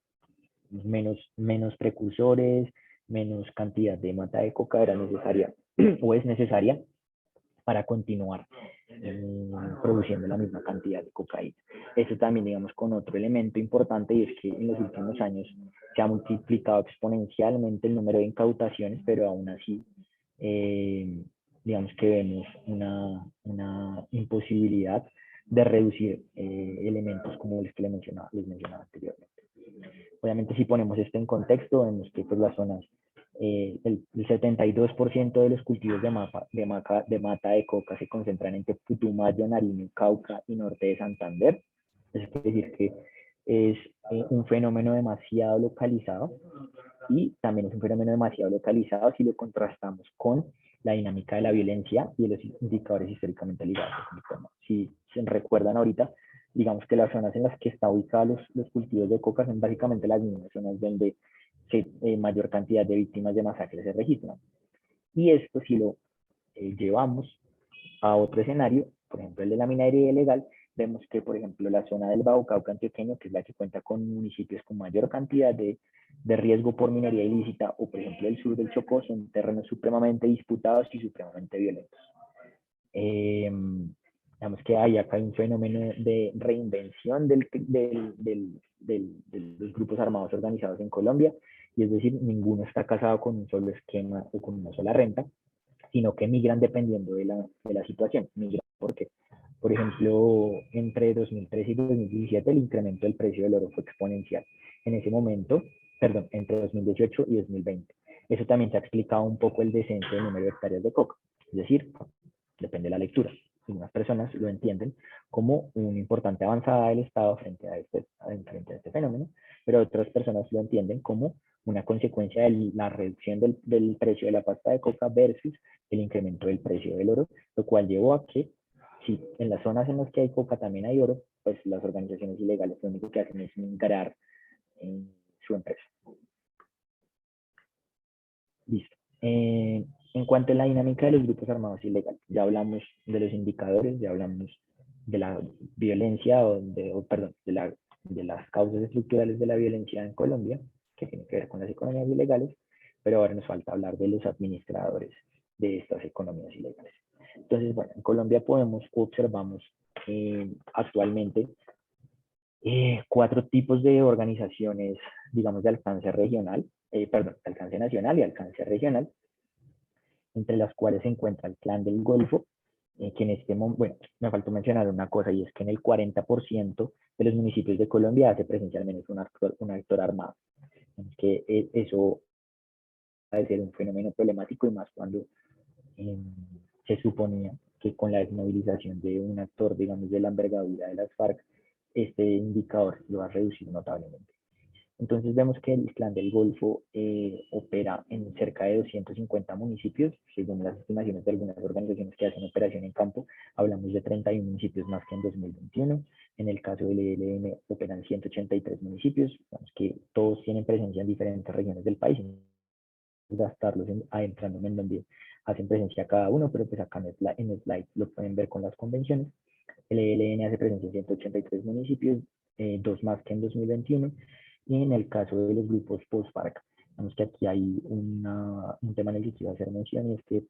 Menos precursores, menos cantidad de mata de coca era necesaria o es necesaria para continuar produciendo la misma cantidad de cocaína. Eso también, digamos, con otro elemento importante, y es que en los últimos años se ha multiplicado exponencialmente el número de incautaciones, pero aún así, digamos que vemos una imposibilidad de reducir elementos como los que les mencionaba anteriormente. Obviamente, si ponemos esto en contexto, vemos que pues, las zonas, el 72% de los cultivos de mata de coca se concentran entre Putumayo, Nariño, Cauca y norte de Santander. Eso quiere decir que es un fenómeno demasiado localizado, y también es un fenómeno demasiado localizado si lo contrastamos con la dinámica de la violencia y de los indicadores históricamente ligados al conflicto. Si se recuerdan ahorita, digamos que las zonas en las que están ubicados los cultivos de coca son básicamente las mismas zonas donde mayor cantidad de víctimas de masacres se registran. Y esto si lo llevamos a otro escenario, por ejemplo el de la minería ilegal, vemos que, por ejemplo, la zona del Bajo Cauca antioqueño, que es la que cuenta con municipios con mayor cantidad de riesgo por minería ilícita, o por ejemplo el sur del Chocó, son terrenos supremamente disputados y supremamente violentos. Digamos que hay acá un fenómeno de reinvención de los grupos armados organizados en Colombia, y es decir, ninguno está casado con un solo esquema o con una sola renta, sino que migran dependiendo de la situación. Migran porque, por ejemplo, entre 2013 y 2017 el incremento del precio del oro fue exponencial. En ese momento, perdón, entre 2018 y 2020. Eso también se ha explicado un poco el descenso del número de hectáreas de coca. Es decir, depende de la lectura. Algunas personas lo entienden como una importante avanzada del Estado frente a este fenómeno, pero otras personas lo entienden como una consecuencia de la reducción del precio de la pasta de coca versus el incremento del precio del oro, lo cual llevó a que, si en las zonas en las que hay coca también hay oro, pues las organizaciones ilegales lo único que hacen es migrar en su empresa. Listo. En cuanto a la dinámica de los grupos armados ilegales, ya hablamos de los indicadores, ya hablamos de la violencia, perdón, de las causas estructurales de la violencia en Colombia, que tiene que ver con las economías ilegales, pero ahora nos falta hablar de los administradores de estas economías ilegales. Entonces, bueno, en Colombia observamos actualmente 4 tipos de organizaciones, digamos, de alcance regional, perdón, de alcance nacional y alcance regional, entre las cuales se encuentra el Clan del Golfo, que en este momento, bueno, me faltó mencionar una cosa, y es que en el 40% de los municipios de Colombia hace presencia al menos un actor armado. Es que eso va a ser un fenómeno problemático, y más cuando eh, se suponía que con la desmovilización de un actor, digamos, de la envergadura de las FARC, este indicador lo va a reducir notablemente. Entonces vemos que el Clan del Golfo opera en cerca de 250 municipios, según las estimaciones de algunas organizaciones que hacen operación en campo, hablamos de 31 municipios más que en 2021. En el caso del ELN operan 183 municipios, vemos que todos tienen presencia en diferentes regiones del país, gastarlos adentrándome en donde hacen presencia cada uno, pero pues acá en el slide lo pueden ver con las convenciones. El ELN hace presencia en 183 municipios, 2 más que en 2021, y en el caso de los grupos post-FARC, vemos que aquí hay un tema en el que quiero hacer mención, y es que,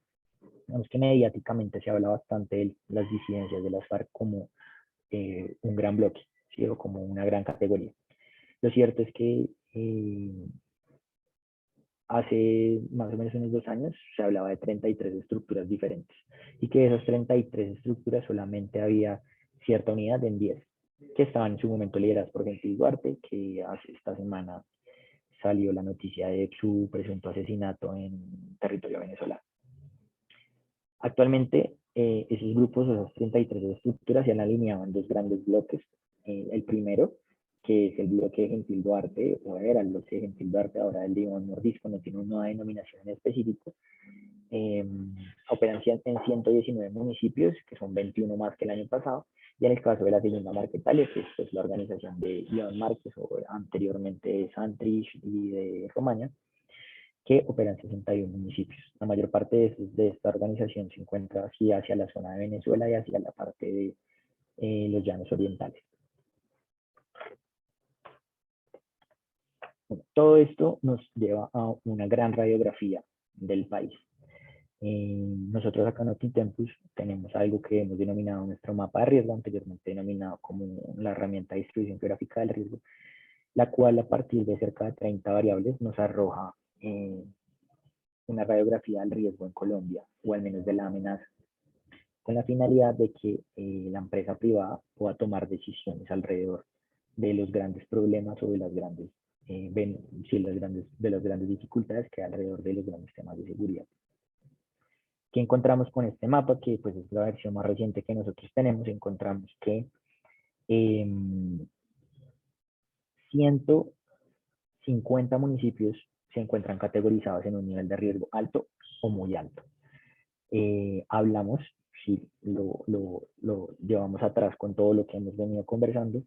vemos que mediáticamente se habla bastante de las disidencias de las FARC como un gran bloque, ¿sí? O como una gran categoría. Lo cierto es que hace más o menos unos 2 años se hablaba de 33 estructuras diferentes, y que de esas 33 estructuras solamente había cierta unidad en 10, que estaban en su momento lideradas por Gentil Duarte, que hace esta semana salió la noticia de su presunto asesinato en territorio venezolano. Actualmente, esos grupos, esas 33 estructuras, se han alineado en 2 grandes bloques. El primero, que es el bloque de Gentil Duarte, o era el bloque de Gentil Duarte, ahora el de Iván Mordisco, no tiene una denominación en específico. Operan en 119 municipios, que son 21 más que el año pasado, y en el caso de la segunda Marquetalia, que es pues, la organización de Iván Márquez, o anteriormente de Santrich y de Romaña, que operan 61 municipios. La mayor parte de esta organización se encuentra hacia la zona de Venezuela y hacia la parte de los llanos orientales. Bueno, todo esto nos lleva a una gran radiografía del país. Nosotros acá en Optitempus tenemos algo que hemos denominado nuestro mapa de riesgo, anteriormente denominado como la herramienta de distribución geográfica del riesgo, la cual a partir de cerca de 30 variables nos arroja una radiografía del riesgo en Colombia, o al menos de la amenaza, con la finalidad de que la empresa privada pueda tomar decisiones alrededor de los grandes problemas o de las grandes ven sí, las grandes dificultades que hay alrededor de los grandes temas de seguridad. ¿Qué encontramos con este mapa? Que pues es la versión más reciente que nosotros tenemos. Encontramos que 150 municipios se encuentran categorizados en un nivel de riesgo alto o muy alto. Hablamos, si lo llevamos atrás con todo lo que hemos venido conversando,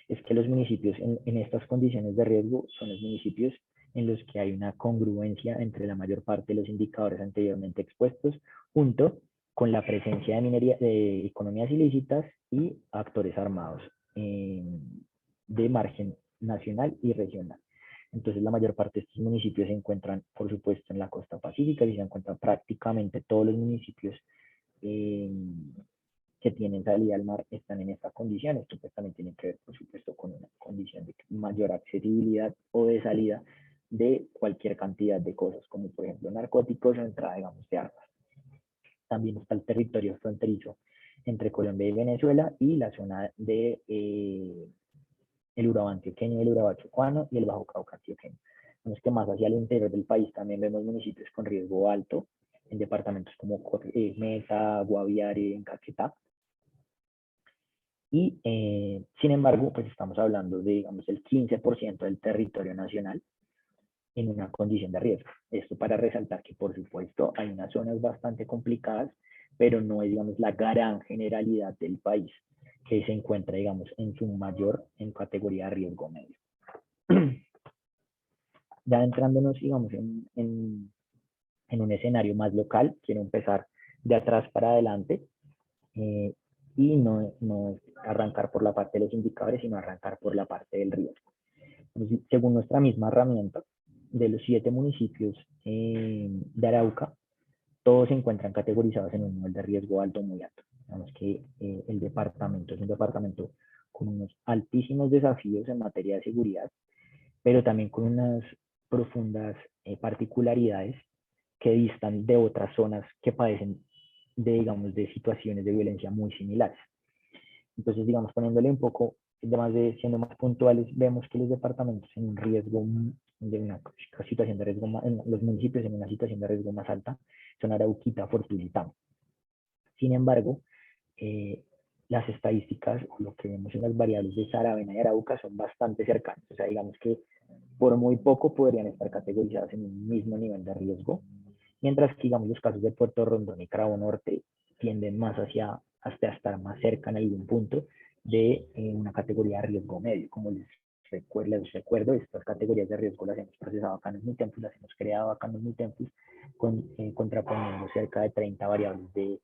es que los municipios en estas condiciones de riesgo son los municipios en los que hay una congruencia entre la mayor parte de los indicadores anteriormente expuestos, junto con la presencia de minería, de economías ilícitas y actores armados de margen nacional y regional. Entonces, la mayor parte de estos municipios se encuentran, por supuesto, en la costa pacífica y se encuentran prácticamente todos los municipios eh, que tienen salida al mar están en esta condición. Esto pues también tiene que ver, por supuesto, con una condición de mayor accesibilidad o de salida de cualquier cantidad de cosas, como por ejemplo narcóticos o entrada, digamos, de armas. También está el territorio fronterizo entre Colombia y Venezuela y la zona de el Urabá antioqueño, el Urabá chocuano y el Bajo Cauca antioqueño. Vemos que más hacia el interior del país también vemos municipios con riesgo alto en departamentos como Meta, Guaviare, en Caquetá. Y sin embargo, pues estamos hablando de, digamos, el 15% del territorio nacional en una condición de riesgo. Esto para resaltar que, por supuesto, hay unas zonas bastante complicadas, pero no es, digamos, la gran generalidad del país que se encuentra, digamos, en su mayor en categoría de riesgo medio. Ya entrándonos, digamos, en un escenario más local, quiero empezar de atrás para adelante y no arrancar por la parte de los indicadores, sino arrancar por la parte del riesgo. Entonces, según nuestra misma herramienta, de los 7 municipios de Arauca, todos se encuentran categorizados en un nivel de riesgo alto o muy alto. Digamos que el departamento es un departamento con unos altísimos desafíos en materia de seguridad, pero también con unas profundas particularidades que distan de otras zonas que padecen de, digamos, de situaciones de violencia muy similares. Entonces, digamos, poniéndole un poco, además de siendo más puntuales, vemos que los departamentos en un riesgo de una situación de riesgo, los municipios en una situación de riesgo más alta son Arauquita, Fortuna y Tama. Sin embargo, las estadísticas, lo que vemos en las variables de Saravena y Arauca son bastante cercanas. O sea, digamos que por muy poco podrían estar categorizadas en un mismo nivel de riesgo, mientras que, digamos, los casos de Puerto Rondón y Cravo Norte tienden más hasta estar más cerca en algún punto de una categoría de riesgo medio. Como les recuerdo, estas categorías de riesgo las hemos procesado acá en los MITEMPUS, las hemos creado acá en los MITEMPUS, contraponiendo cerca de 30 variables de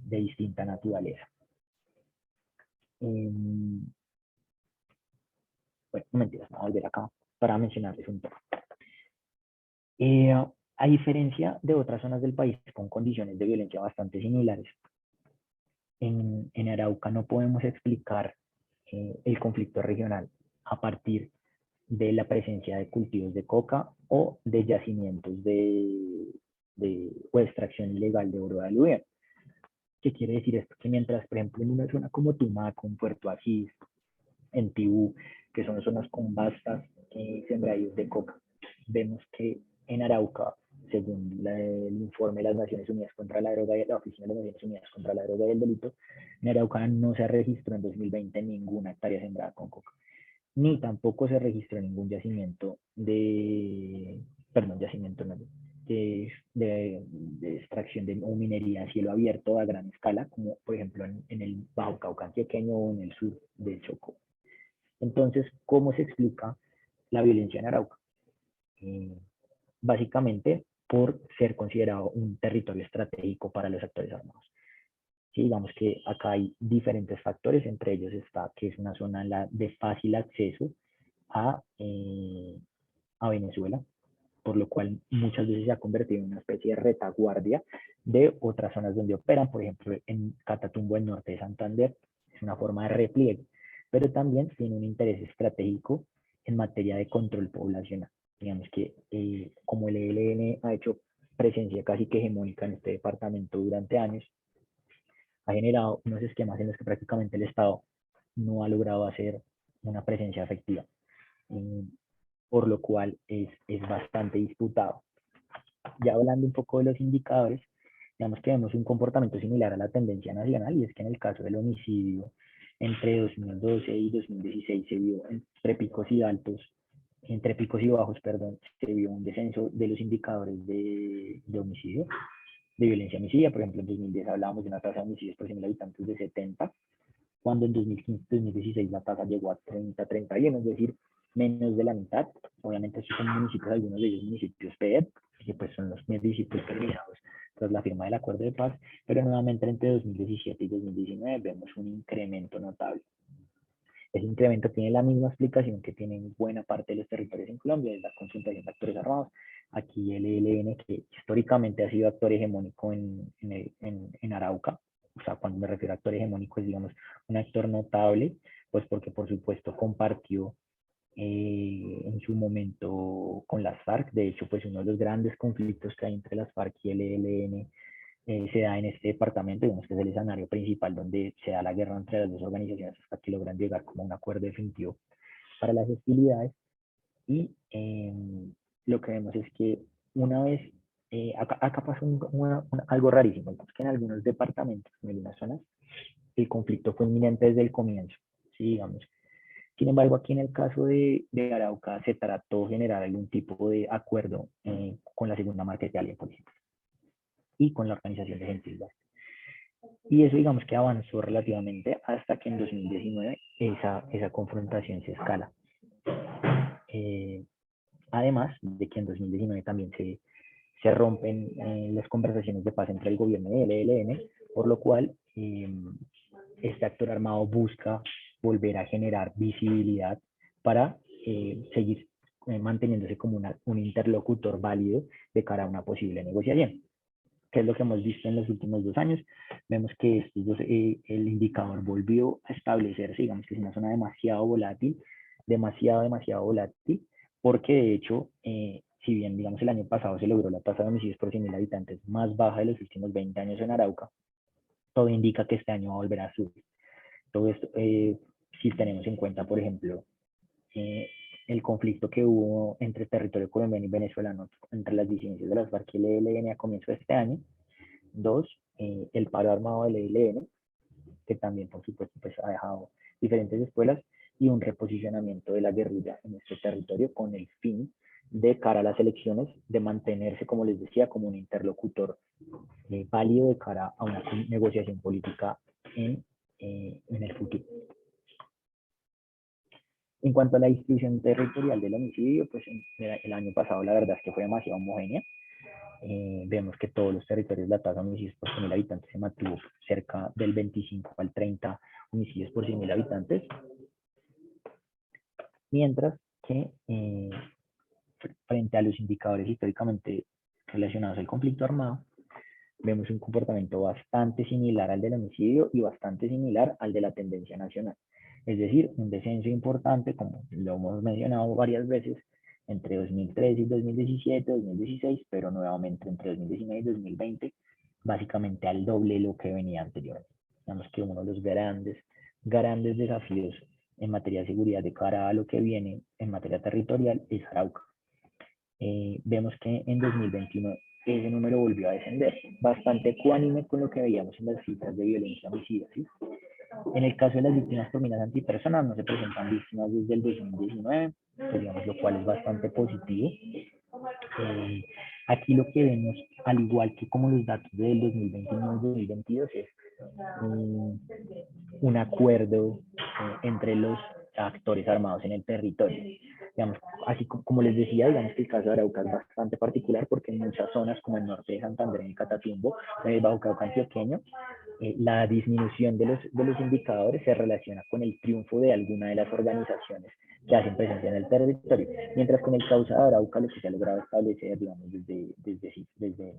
distinta naturaleza. Bueno, mentiras, vamos a volver acá para mencionarles un poco. A diferencia de otras zonas del país con condiciones de violencia bastante similares, en Arauca no podemos explicar el conflicto regional a partir de la presencia de cultivos de coca o de yacimientos o extracción ilegal de oro de aluvión. ¿Qué quiere decir esto? Que mientras, por ejemplo, en una zona como Tumaco, en Puerto Asís, en Tibú, que son zonas con vastas sembradíos de coca, vemos que en Arauca, según el informe de las Naciones Unidas contra la Droga y la Oficina de las Naciones Unidas contra la Droga y el Delito, en Arauca no se registró en 2020 ninguna hectárea sembrada con coca, ni tampoco se registró ningún yacimiento de extracción o minería a cielo abierto a gran escala, como por ejemplo en el Bajo Cauca antioqueño o en el sur del Chocó. Entonces, ¿cómo se explica la violencia en Arauca? Básicamente por ser considerado un territorio estratégico para los actores armados. Sí, digamos que acá hay diferentes factores, entre ellos está que es una zona de fácil acceso a Venezuela, por lo cual muchas veces se ha convertido en una especie de retaguardia de otras zonas donde operan, por ejemplo, en Catatumbo, el norte de Santander, es una forma de repliegue, pero también tiene un interés estratégico en materia de control poblacional. Digamos que como el ELN ha hecho presencia casi que hegemónica en este departamento durante años, ha generado unos esquemas en los que prácticamente el Estado no ha logrado hacer una presencia efectiva. por lo cual es bastante disputado. Ya hablando un poco de los indicadores, digamos que vemos un comportamiento similar a la tendencia nacional, y es que en el caso del homicidio, entre 2012 y 2016 se vio entre picos y bajos, perdón, se vio un descenso de los indicadores de homicidio, de violencia homicida. Por ejemplo, en 2010 hablábamos de una tasa de homicidios por 100.000 habitantes de 70, cuando en 2015-2016 la tasa llegó a 30-31, es decir, menos de la mitad. Obviamente estos son municipios, algunos de ellos municipios PED, que pues son los municipios terminados tras la firma del acuerdo de paz, pero nuevamente entre 2017 y 2019 vemos un incremento notable. Ese incremento tiene la misma explicación que tienen buena parte de los territorios en Colombia, es la concentración de actores armados. Aquí el ELN, que históricamente ha sido actor hegemónico en Arauca, o sea, cuando me refiero a actor hegemónico es, digamos, un actor notable, pues porque por supuesto compartió en su momento con las FARC. De hecho, pues uno de los grandes conflictos que hay entre las FARC y el ELN se da en este departamento, digamos que es el escenario principal donde se da la guerra entre las dos organizaciones hasta que logran llegar como a un acuerdo definitivo para las hostilidades. Y lo que vemos es que una vez, acá pasó algo rarísimo, que en algunos departamentos, en algunas zonas, el conflicto fue inminente desde el comienzo, ¿sí? Digamos. Sin embargo, aquí en el caso de Arauca se trató de generar algún tipo de acuerdo con la segunda marca de alianza política y con la organización de Gentil. Y eso, digamos que avanzó relativamente hasta que en 2019 esa confrontación se escala. Además de que en 2019 también se rompen las conversaciones de paz entre el gobierno y el ELN, por lo cual este actor armado busca volver a generar visibilidad para seguir manteniéndose como un interlocutor válido de cara a una posible negociación. ¿Qué es lo que hemos visto en los últimos 2 años? Vemos que el indicador volvió a establecerse, digamos que es una zona demasiado volátil, demasiado volátil, porque de hecho, si bien digamos el año pasado se logró la tasa de homicidios por 100.000 habitantes más baja de los últimos 20 años en Arauca, todo indica que este año va a volver a subir. Todo esto, si tenemos en cuenta, por ejemplo, el conflicto que hubo entre territorio colombiano y venezolano, entre las disidencias de las FARC y el ELN a comienzo de este año. 2, el paro armado del ELN, que también, por supuesto, pues, ha dejado diferentes escuelas, y un reposicionamiento de la guerrilla en este territorio con el fin de cara a las elecciones de mantenerse, como les decía, como un interlocutor válido de cara a una negociación política en el futuro. En cuanto a la distribución territorial del homicidio, pues el año pasado la verdad es que fue demasiado homogénea. Vemos que todos los territorios la tasa de homicidios por 100.000 habitantes se mantuvo cerca del 25 al 30 homicidios por 100.000 habitantes, mientras que frente a los indicadores históricamente relacionados al conflicto armado, vemos un comportamiento bastante similar al del homicidio y bastante similar al de la tendencia nacional. Es decir, un descenso importante, como lo hemos mencionado varias veces, entre 2013 y 2017, 2016, pero nuevamente entre 2019 y 2020, básicamente al doble de lo que venía anteriormente. Digamos que uno de los grandes desafíos en materia de seguridad de cara a lo que viene en materia territorial es Arauca. Vemos que en 2021 ese número volvió a descender, bastante ecuánime con lo que veíamos en las cifras de violencia homicida, ¿sí? En el caso de las víctimas por minas antipersonal, no se presentan víctimas desde el 2019, pues digamos, lo cual es bastante positivo. Aquí lo que vemos, al igual que como los datos del 2021 y 2022, es un acuerdo entre los actores armados en el territorio. Digamos, así como les decía, digamos que el caso de Arauca es bastante particular porque en muchas zonas, como el norte de Santander, en el Catatumbo, en el Bajo Cauca antioqueño, la disminución de los indicadores se relaciona con el triunfo de alguna de las organizaciones que hacen presencia en el territorio, mientras con el caso de Arauca lo que se ha logrado establecer, digamos, desde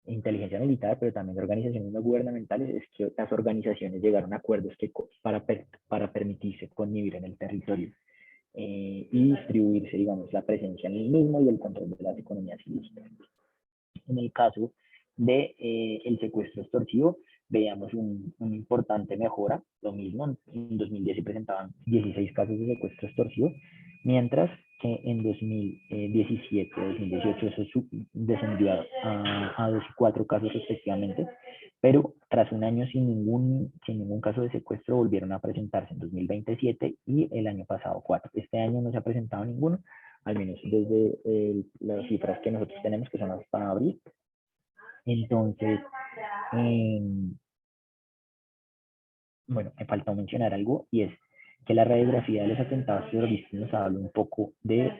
inteligencia militar, pero también de organizaciones no gubernamentales, es que las organizaciones llegaron a acuerdos para permitirse convivir en el territorio y distribuirse, digamos, la presencia en el mismo y el control de las economías ilícitas. En el caso de el secuestro extorsivo, veíamos una importante mejora. Lo mismo, en 2010 se presentaban 16 casos de secuestro extorsivo, mientras que en 2017 2018 eso descendió a 2 y 4 casos respectivamente, pero tras un año sin ningún caso de secuestro volvieron a presentarse en 2027 y el año pasado 4. Este año no se ha presentado ninguno, al menos desde las cifras que nosotros tenemos, que son hasta abril. Entonces, eh, bueno, me faltó mencionar algo y es que la radiografía de los atentados terroristas nos habla un poco del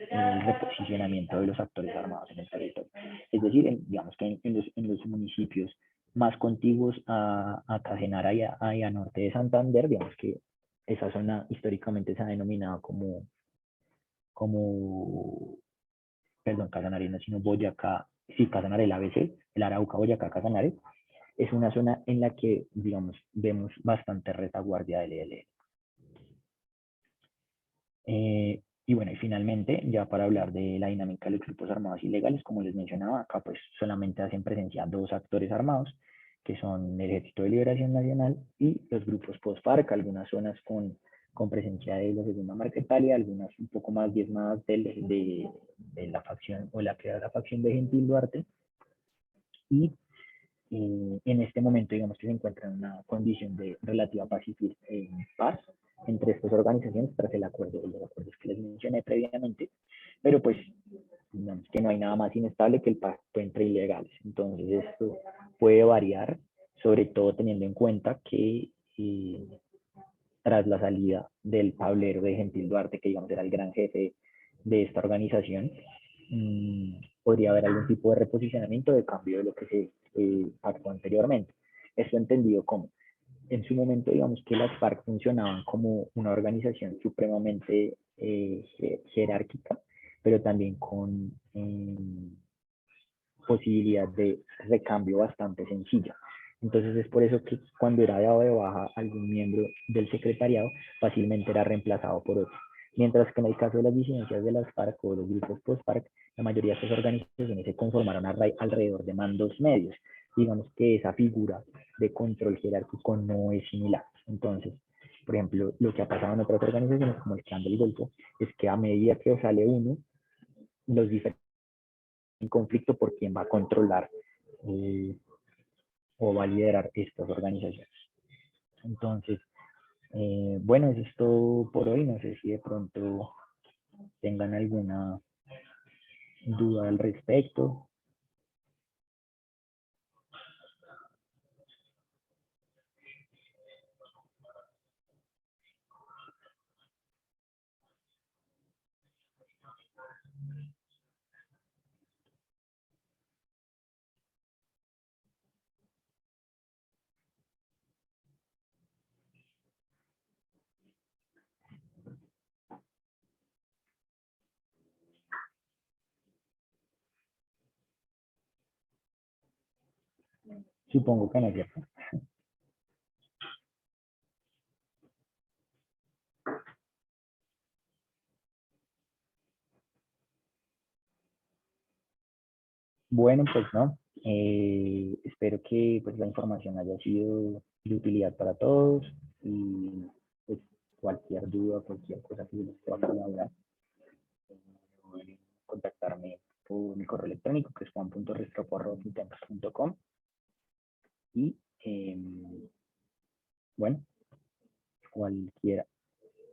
reposicionamiento de los actores armados en el territorio. Es decir, digamos que en los municipios más contiguos a Casanare y a norte de Santander, digamos que esa zona históricamente se ha denominado como perdón, Casanare no, sino Boyacá, sí, Casanare, el ABC, el Arauca, Boyacá, Casanare, es una zona en la que, digamos, vemos bastante retaguardia del ELN. Y bueno, y finalmente, ya para hablar de la dinámica de los grupos armados ilegales, como les mencionaba, acá pues solamente hacen presencia dos actores armados, que son el Ejército de Liberación Nacional y los grupos post-FARC, algunas zonas con presencia de la Segunda Marquetalia, algunas un poco más diezmadas de la facción o la que era la facción de Gentil Duarte, y en este momento digamos que se encuentra en una condición de relativa paz entre estas organizaciones tras los acuerdos que les mencioné previamente, pero pues digamos que no hay nada más inestable que el pacto entre ilegales. Entonces esto puede variar, sobre todo teniendo en cuenta que tras la salida del tablero de Gentil Duarte, que digamos era el gran jefe de esta organización, podría haber algún tipo de reposicionamiento de cambio de lo que se pactó anteriormente. Esto entendido como, en su momento, digamos que las FARC funcionaban como una organización supremamente jerárquica, pero también con posibilidad de recambio bastante sencilla. Entonces es por eso que cuando era dado de baja algún miembro del secretariado, fácilmente era reemplazado por otro. Mientras que en el caso de las disidencias de las FARC o los grupos post-FARC, la mayoría de estas organizaciones se conformaron alrededor de mandos medios. Digamos que esa figura de control jerárquico no es similar. Entonces, por ejemplo, lo que ha pasado en otras organizaciones como el Clan del Golfo es que a medida que sale uno, los diferentes en conflicto por quién va a controlar o va a liderar estas organizaciones. Entonces, bueno, eso es todo por hoy. No sé si de pronto tengan alguna duda al respecto. Supongo que no es cierto. Bueno, pues no. Espero que pues, la información haya sido de utilidad para todos y pues, cualquier duda, cualquier cosa que les pueda colaborar, pueden contactarme por mi correo electrónico que es juan.restrepo@fintech.com y bueno, cualquier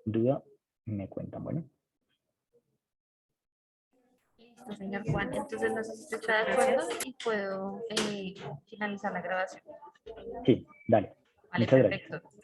duda me cuentan. Bueno, Listo, señor Juan. Entonces, no sé si usted está de acuerdo y puedo finalizar la grabación. sí, dale. Vale, Muchas gracias. perfecto.